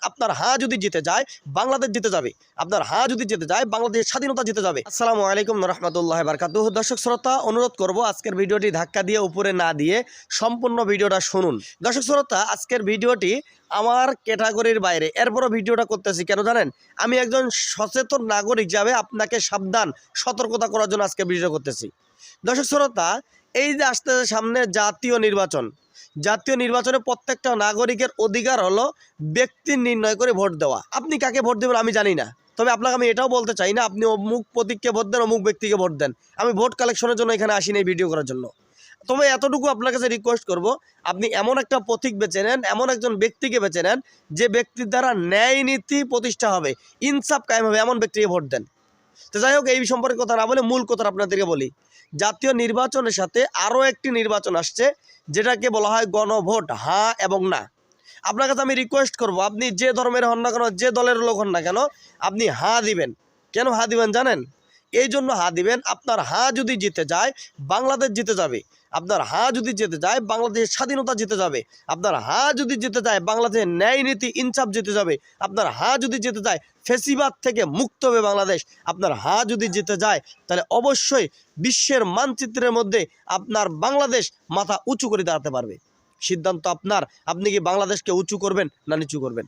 আপনার হ্যাঁ যদি জিতে যায় বাংলাদেশ জিতে যাবে। আপনার হ্যাঁ যদি জিতে যায় বাংলাদেশের স্বাধীনতা জিতে যাবে। আসসালামু আলাইকুম রাহমাতুল্লাহি ওয়া বারাকাতুহু। দর্শক শ্রোতা, অনুরোধ করব আজকের ভিডিওটি ধাক্কা দিয়ে উপরে না দিয়ে সম্পূর্ণ ভিডিওটা শুনুন। দর্শক শ্রোতা, আজকের ভিডিওটি আমার ক্যাটাগরির বাইরে, এরপরও ভিডিওটা করতেছি কেন জানেন? আমি একজন সচেতন নাগরিক হিসাবে আপনাকে সাবধান সতর্কতা করার জন্য আজকে ভিডিও করতেছি। দর্শক শ্রোতা, এই যে আসতে সামনে জাতীয় নির্বাচনে প্রত্যেকটা নাগরিকের অধিকার হলো ব্যক্তি নির্ণয় করে ভোট দেওয়া। আপনি কাকে ভোট দেবেন আমি জানি না, তবে আপনাকে আমি এটাও বলতে চাই না আপনি অমুক প্রতীককে ভোট দেন, অমুক ব্যক্তিকে ভোট দেন। আমি ভোট কালেকশনের জন্য এখানে আসিনি এই ভিডিও করার জন্য। তবে এতটুকু আপনার কাছে রিকোয়েস্ট করব, আপনি এমন একটা প্রতীক বেছে নেন, এমন একজন ব্যক্তিকে বেছে নেন যে ব্যক্তির দ্বারা ন্যায় নীতি প্রতিষ্ঠা হবে, ইনসাফ কায়েম হবে, এমন ব্যক্তিকে ভোট দেন। তো যাই হোক, এই সম্পর্কে কথা না বলে মূল কথা আপনাদেরকে বলি। জাতীয় নির্বাচনের সাথে আরও একটি নির্বাচন আসছে, যেটাকে বলা হয় গণভোট, হ্যাঁ এবং না। আপনার কাছে আমি রিকোয়েস্ট করব, আপনি যে ধর্মের হন না কেন, যে দলের লোক হন না কেন, আপনি হ্যাঁ দিবেন। কেন হ্যাঁ দিবেন জানেন? এই জন্য হ্যাঁ দিবেন, আপনার হ্যাঁ যদি জিতে যায় বাংলাদেশ জিতে যাবে। আপনার হ্যাঁ যদি জিতে যায় বাংলাদেশের স্বাধীনতা জিতে যাবে। আপনার হ্যাঁ যদি জিতে যায় বাংলাদেশের ন্যায় নীতি ইনসাফ জিতে যাবে। আপনার হ্যাঁ যদি জিতে যায় ফ্যাসিবাদ থেকে মুক্ত হবে বাংলাদেশ। আপনার হ্যাঁ যদি জিতে যায় তাহলে অবশ্যই বিশ্বের মানচিত্রের মধ্যে আপনার বাংলাদেশ মাথা উঁচু করে দাঁড়াতে পারবে। সিদ্ধান্ত আপনার, আপনি কি বাংলাদেশকে উঁচু করবেন না নিচু করবেন?